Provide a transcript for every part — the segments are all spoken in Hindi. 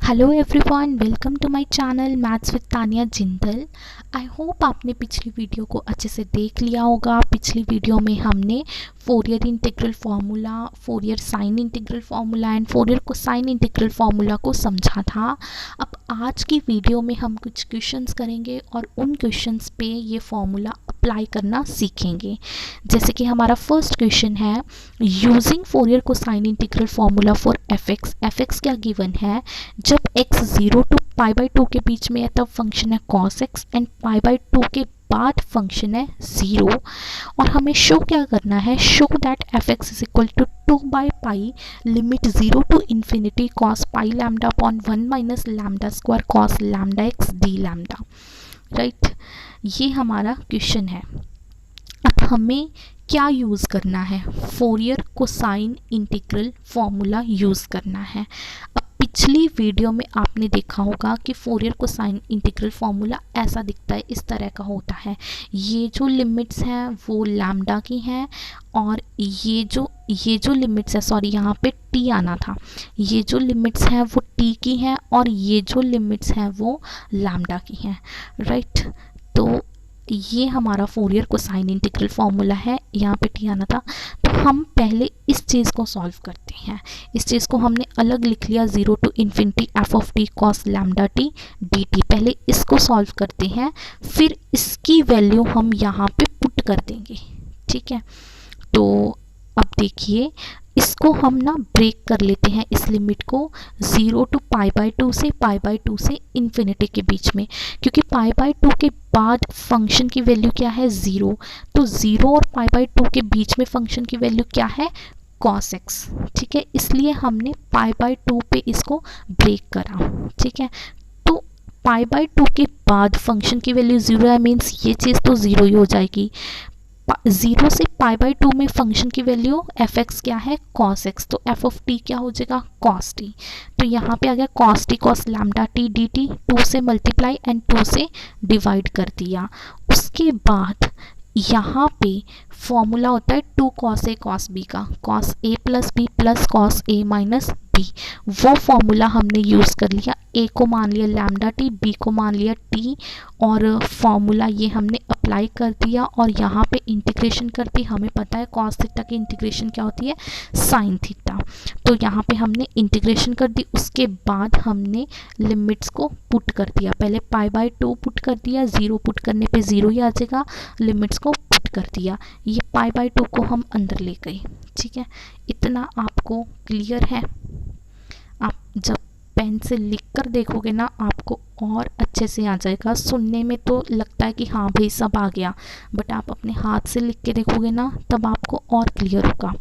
Hello everyone, welcome to my channel maths with Tania Jindal. I hope आपने पिछली वीडियो को अच्छे से देख लिया होगा। पिछली वीडियो में हमने Fourier integral formula, Fourier sine integral formula and Fourier cosine integral formula को समझा था। अब आज की वीडियो में हम कुछ क्वेश्चंस करेंगे और उन क्वेश्चंस पे ये फार्मूला अप्लाई करना सीखेंगे। जैसे कि हमारा फर्स्ट क्वेश्चन है, using Fourier cosine integral formula for F x क्या गिवन है। जब x 0 टू पाई बाई 2 के बीच में है तब फंक्शन है cos x and pi by 2 के बाद फंक्शन है 0। और हमें शो क्या करना है, show that f x is equal to 2 by pi limit 0 to infinity cos pi lambda upon 1 minus lambda square cos lambda x d lambda. Right, ये हमारा क्वेश्चन है। अब हमें क्या यूज़ करना है, Fourier cosine integral formula use करना है। अब पिछली वीडियो में आपने देखा होगा कि फोरियर कोसाइन इंटीग्रल फार्मूला ऐसा दिखता है, इस तरह का होता है। ये जो लिमिट्स हैं वो लैम्डा की हैं और ये जो लिमिट्स है, सॉरी यहाँ पे टी आना था, ये जो लिमिट्स हैं वो टी की हैं और ये जो लिमिट्स हैं वो लैम्डा की हैं। राइट, तो ये हमारा फोरियर कोसाइन इंटीग्रल फार्मूला है, यहाँ पे टी आना था। तो हम पहले इस चीज़ को सॉल्व करते हैं। इस चीज़ को हमने अलग लिख लिया, 0 to infinity f of t cos lambda t d t. पहले इसको सॉल्व करते हैं, फिर इसकी वैल्यू हम यहाँ पे पुट कर देंगे। ठीक है, तो अब देखिए इसको हम ना ब्रेक कर लेते हैं, इस लिमिट को 0 टू पाई बाई 2 से पाई बाई 2 से इन्फिनिटी के बीच में, क्योंकि पाई बाई 2 के बाद फंक्शन की वैल्यू क्या है 0, तो 0 और पाई बाई 2 के बीच में फंक्शन की वैल्यू क्या है cos x। ठीक है, इसलिए हमने पाई बाई 2 पे इसको ब्रेक करा। ठीक है, तो पाई बाई 2 के बाद फंक्शन की वैल्यू 0 है, मीन्स ये चीज़ तो 0 ही हो जाएगी। 0 से पाई बाई 2 में फंक्शन की वैल्यू एफ एक्स क्या है cos x, तो एफ ऑफ टी क्या हो जाएगा cos t। तो यहाँ पे आ गया cos t cos lambda t d T, 2 से मल्टीप्लाई एंड 2 से डिवाइड कर दिया। उसके बाद यहाँ पे फॉर्मूला होता है 2 cos a cos b का, cos a plus b plus cos a minus b. वो फॉर्मूला हमने यूज़ कर लिया। a को मान लिया लैम्डा टी, b को मान लिया t, और फॉर्मूला ये हमने अप्लाई कर दिया और यहाँ पे इंटीग्रेशन कर दी। हमें पता है cos थीटा की इंटीग्रेशन क्या होती है, साइन थीटा। तो यहाँ पे हमने इंटीग्रेशन कर दी। उसके बाद हमने लिमिट्स को पुट कर दिया। पहले पाई बाई 2 पुट कर दिया, 0 पुट करने पे 0 ही आ जाएगा, लिमिट्स को पुट कर दिया। ये पाई बाई 2 को हम अंदर ले गए। ठीक है, इतना आपको क्लियर है। आप जब पेन से लिख कर देखोगे ना आपको और अच्छे से आ जाएगा। सुनने में तो लगता है कि हाँ भाई सब आ गया, बट आप अपने हाथ से लिख के देखोगे ना तब आपको और क्लियर होगा।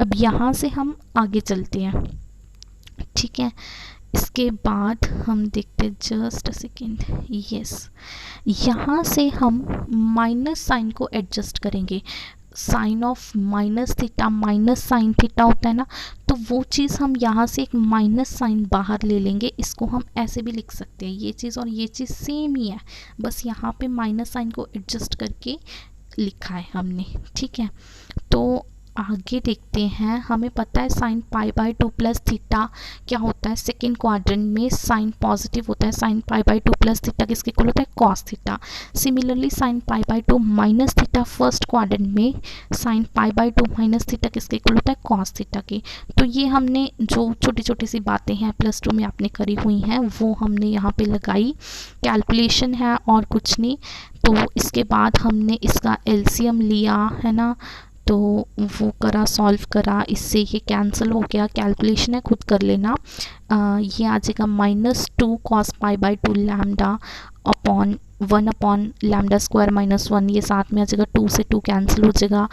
अब यहाँ से हम आगे चलते हैं। ठीक है, इसके बाद हम देखते हैं, जस्ट अ सेकेंड, यस, यहाँ से हम माइनस साइन को एडजस्ट करेंगे। Sine of minus theta minus sine theta होता है ना, तो वो चीज़ हम यहाँ से एक माइनस साइन बाहर ले लेंगे। इसको हम ऐसे भी लिख सकते हैं, ये चीज़ और ये चीज़ सेम ही है, बस यहाँ पे माइनस साइन को एडजस्ट करके लिखा है हमने। ठीक है, तो आगे देखते हैं। हमें पता है sine pi by 2 plus theta क्या होता है, सेकेंड क्वाड्रेंट में साइन पॉजिटिव होता है। Sine pi by 2 plus theta किसके इक्वल होता है, cos theta. Similarly sine pi by 2 minus theta first quadrant में sine pi by 2 minus theta किसके इक्वल होता है, कॉस थीटा की। तो ये हमने जो छोटी छोटी सी बातें हैं +2 में आपने करी हुई हैं वो हमने यहाँ पे लगाई, कैलकुलेशन है और कुछ नहीं। तो इसके बाद हमने इसका एलसीएम लिया है ना, तो वो करा, सॉल्व करा, इससे ये कैंसिल हो गया। कैलकुलेशन है, खुद कर लेना। ये आ जाएगा -2 cos pi by 2 lambda upon 1 upon lambda square -1, ये साथ में आ जाएगा, 2 से 2 कैंसिल हो जाएगा।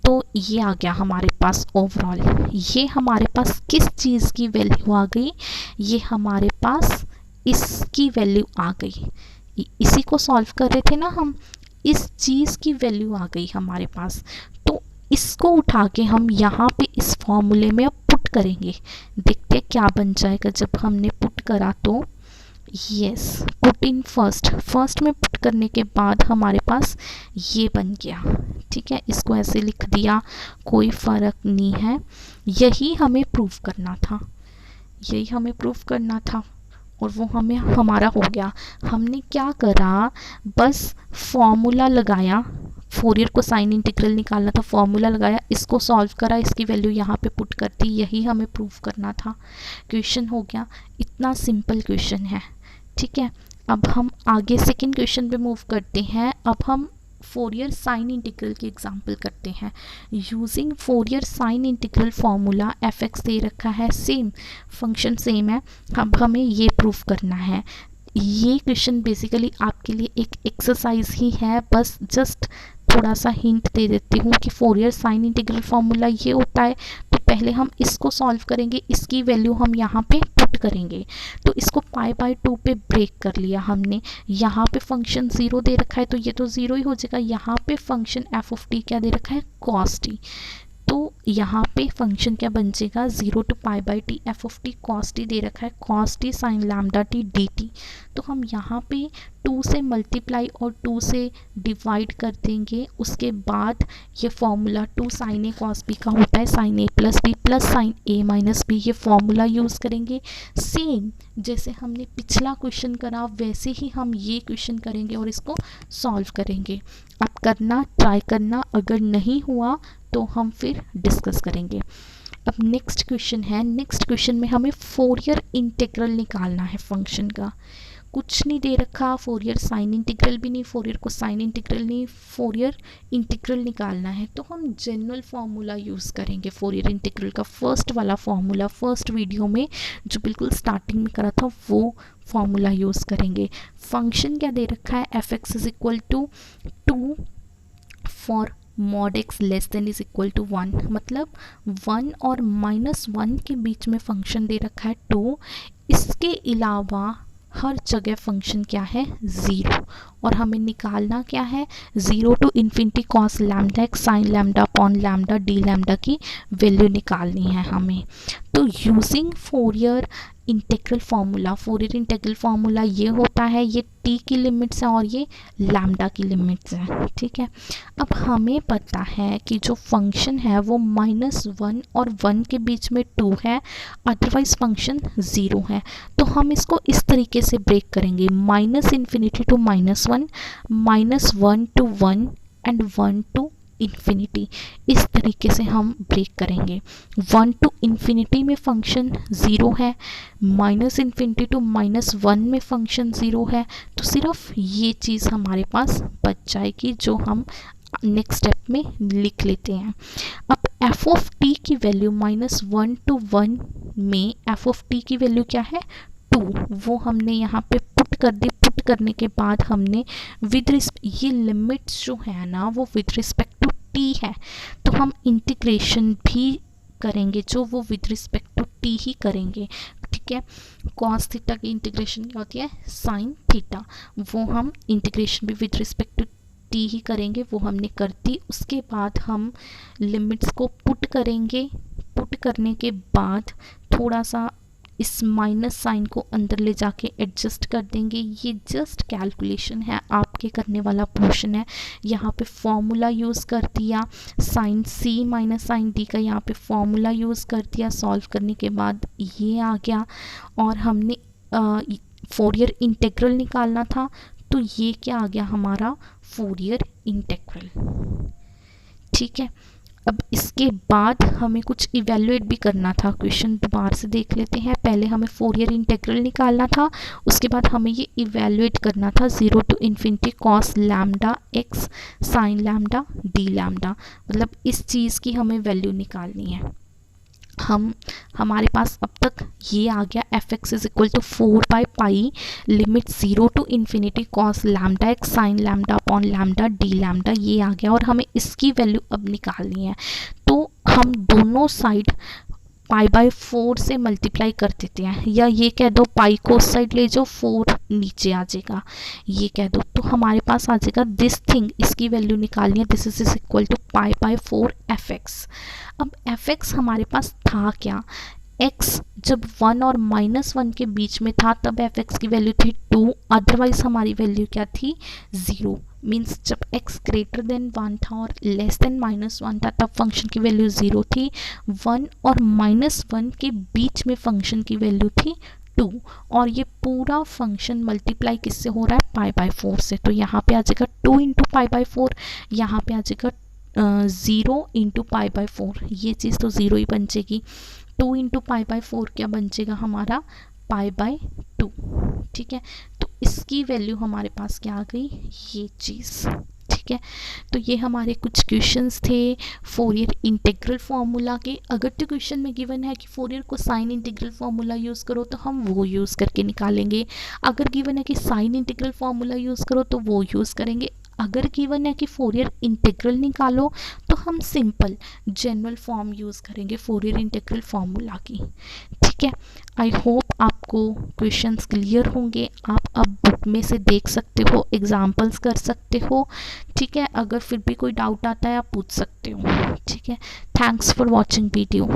तो ये आ गया हमारे पास ओवरऑल। ये हमारे पास किस चीज़ की वैल्यू आ गई, ये हमारे पास इसकी वैल्यू आ गई। इसी को सॉल्व कर रहे थे ना हम, इस चीज़ की वैल्यू आ गई हमारे पास। तो इसको उठा के हम यहाँ पे इस फॉर्मूले में अब पुट करेंगे। देखते हैं क्या बन जाएगा जब हमने पुट करा। तो यस, पुट इन फर्स्ट में पुट करने के बाद हमारे पास ये बन गया। ठीक है, इसको ऐसे लिख दिया, कोई फ़र्क नहीं है। यही हमें प्रूव करना था, यही हमें प्रूव करना था। और वो हमें हमारा हो गया। हमने क्या करा, बस फॉर्मूला लगाया, फोरियर को साइन इंटीग्रल निकालना था, फॉर्मूला लगाया, इसको सॉल्व करा, इसकी वैल्यू यहाँ पे पुट कर दी, यही हमें प्रूव करना था। क्वेश्चन हो गया। इतना सिंपल क्वेश्चन है, ठीक है। अब हम आगे सेकंड क्वेश्चन पे मूव करते हैं। अब हम फोरियर साइन इंटीग्रल की एग्जांपल करते हैं। Using Fourier sine integral formula F X दे रखा है, सेम फंक्शन सेम है, अब हमें ये प्रूफ करना है। ये क्वेश्चन बेसिकली आपके लिए एक एक्सरसाइज ही है, बस जस्ट थोड़ा सा हिंट दे देती हूँ कि फोरियर साइन इंटीग्रल फॉर्मूला ये होता है। तो पहले हम इसको सॉल्व करेंगे, इसकी वैल्यू हम यहाँ पे पुट करेंगे। तो इसको π/2 पे ब्रेक कर लिया हमने। यहाँ पे फंक्शन 0 दे रखा है तो ये तो 0 ही हो जाएगा। यहाँ पे फंक्शन एफ ऑफ टी क्या दे रखा है, cos t। तो यहाँ पे फंक्शन क्या बन जाएगा, 0 to π/t F of T cos t दे रखा है, cos t sin lambda t dt। तो हम यहाँ पे 2 से मल्टीप्लाई और 2 से डिवाइड कर देंगे। उसके बाद ये formula 2 sin a cos b का होता है, sin a plus b plus sine a minus b, ये फॉर्मूला यूज़ करेंगे। सेम जैसे हमने पिछला क्वेश्चन करा वैसे ही हम ये क्वेश्चन करेंगे और इसको सॉल्व करेंगे। आप करना, ट्राई करना, अगर नहीं हुआ तो हम फिर डिस्कस करेंगे। अब नेक्स्ट क्वेश्चन है। नेक्स्ट क्वेश्चन में हमें फोरियर इंटीग्रल निकालना है फंक्शन का। कुछ नहीं दे रखा, फोरियर साइन इंटीग्रल भी नहीं, फोरियर को साइन इंटीग्रल नहीं, फोरियर इंटीग्रल निकालना है। तो हम जनरल फार्मूला यूज़ करेंगे फोरियर इंटीग्रल का, फर्स्ट वाला फार्मूला, फर्स्ट वीडियो में जो बिल्कुल स्टार्टिंग में करा था वो फार्मूला यूज़ करेंगे। फंक्शन क्या दे रखा है, f x is equal to 2 for mod x less than is equal to 1, मतलब 1 और -1 के बीच में फंक्शन दे रखा है 2। इसके अलावा हर जगह फंक्शन क्या है, 0। और हमें निकालना क्या है, 0 to infinity cos lambda x sine lambda upon lambda D lambda की वैल्यू निकालनी है हमें। तो using Fourier integral formula, Fourier integral formula ये होता है, ये t की लिमिट्स है और ये लैम्डा की लिमिट्स है, ठीक है। अब हमें पता है कि जो फंक्शन है वो -1 और 1 के बीच में 2 है, अदरवाइज फंक्शन 0 है। तो हम इसको इस तरीके से ब्रेक करेंगे, -∞ to -1, -1 to 1 and 1 to infinity. इस तरीके से हम ब्रेक करेंगे। 1 to इन्फिनिटी में फंक्शन 0 है, -∞ to -1 में फंक्शन 0 है। तो सिर्फ ये चीज़ हमारे पास बच जाएगी जो हम नेक्स्ट स्टेप में लिख लेते हैं। अब एफ ऑफ टी की वैल्यू -1 to 1 में एफ ऑफ टी की वैल्यू क्या है, 2, वो हमने यहाँ पे पुट कर दी। पुट करने के बाद हमने विद ये लिमिट्स जो है ना वो विद रिस्पेक्ट टू टी है, तो हम इंटीग्रेशन भी करेंगे जो वो विद रिस्पेक्ट टू टी ही करेंगे, ठीक है। कॉस थीटा की इंटीग्रेशन क्या होती है, साइन थीटा, वो हम इंटीग्रेशन भी विद रिस्पेक्ट टू टी ही करेंगे, वो हमने कर दी। उसके बाद हम लिमिट्स को पुट करेंगे। पुट करने के बाद थोड़ा सा इस माइनस साइन को अंदर ले जाके एडजस्ट कर देंगे। ये जस्ट कैलकुलेशन है, आपके करने वाला पोर्शन है। यहाँ पे फॉर्मूला यूज़ कर दिया, साइन सी माइनस साइन डी का यहाँ पे फॉर्मूला यूज़ कर दिया। सॉल्व करने के बाद ये आ गया और हमने फोरियर इंटीग्रल निकालना था, तो ये क्या आ गया हमारा, फोरियर इंटीग्रल, ठीक है। अब इसके बाद हमें कुछ इवेलुएट भी करना था। क्वेश्चन दोबारा से देख लेते हैं। पहले हमें फोरियर इंटीग्रल निकालना था, उसके बाद हमें ये इवेलुएट करना था 0 to infinity cos lambda x sine lambda D lambda, मतलब इस चीज़ की हमें वैल्यू निकालनी है। हमारे पास अब तक ये आ गया, F x is equal to 4/π limit 0 to infinity cos lambda x sine lambda upon lambda D lambda, ये आ गया और हमें इसकी वैल्यू अब निकालनी है। तो हम दोनों साइड π/4 से मल्टीप्लाई कर देते हैं, या ये कह दो पाई को उस साइड ले जाओ, 4 नीचे आ जाएगा, ये कह दो। तो हमारे पास आ जाएगा दिस थिंग, इसकी वैल्यू निकालनी है, this is equal to π/4 F X. अब एफ एक्स हमारे पास था क्या, x जब 1 और -1 के बीच में था तब एफ एक्स की वैल्यू थी 2, अदरवाइज हमारी वैल्यू क्या थी, 0। मीन्स जब x ग्रेटर देन 1 था और लेस देन -1 था तब फंक्शन की वैल्यू 0 थी। 1 और -1 के बीच में फंक्शन की वैल्यू थी 2 और ये पूरा फंक्शन मल्टीप्लाई किससे हो रहा है, पाई बाय 4 से। तो यहाँ पे आ जाएगा 2 इंटू पाई बाय 4, यहाँ पे आ जाएगा 0 इंटू पाई बाय 4, ये चीज़ तो 0 ही बन जाएगी। 2 इंटू पाई बाय 4 क्या बन जाएगा हमारा, पाई बाय 2। ठीक है, तो इसकी वैल्यू हमारे पास क्या आ गई, ये चीज़। ठीक है, तो ये हमारे कुछ क्वेश्चंस थे फोरियर इंटीग्रल फार्मूला के। अगर तो क्वेश्चन में गिवन है कि फोरियर को साइन इंटीग्रल फार्मूला यूज़ करो तो हम वो यूज़ करके निकालेंगे। अगर गिवन है कि साइन इंटीग्रल फार्मूला यूज़ करो तो वो यूज़ करेंगे। अगर गिवन है कि फोरियर इंटीग्रल निकालो तो हम सिंपल जनरल फॉर्म यूज़ करेंगे फोरियर इंटीग्रल फार्मूला की। ठीक है, आई होप आपको क्वेश्चंस क्लियर होंगे। आप अब बुक में से देख सकते हो, एग्जाम्पल्स कर सकते हो। ठीक है, अगर फिर भी कोई डाउट आता है आप पूछ सकते हो। ठीक है, थैंक्स फॉर वॉचिंग वीडियो।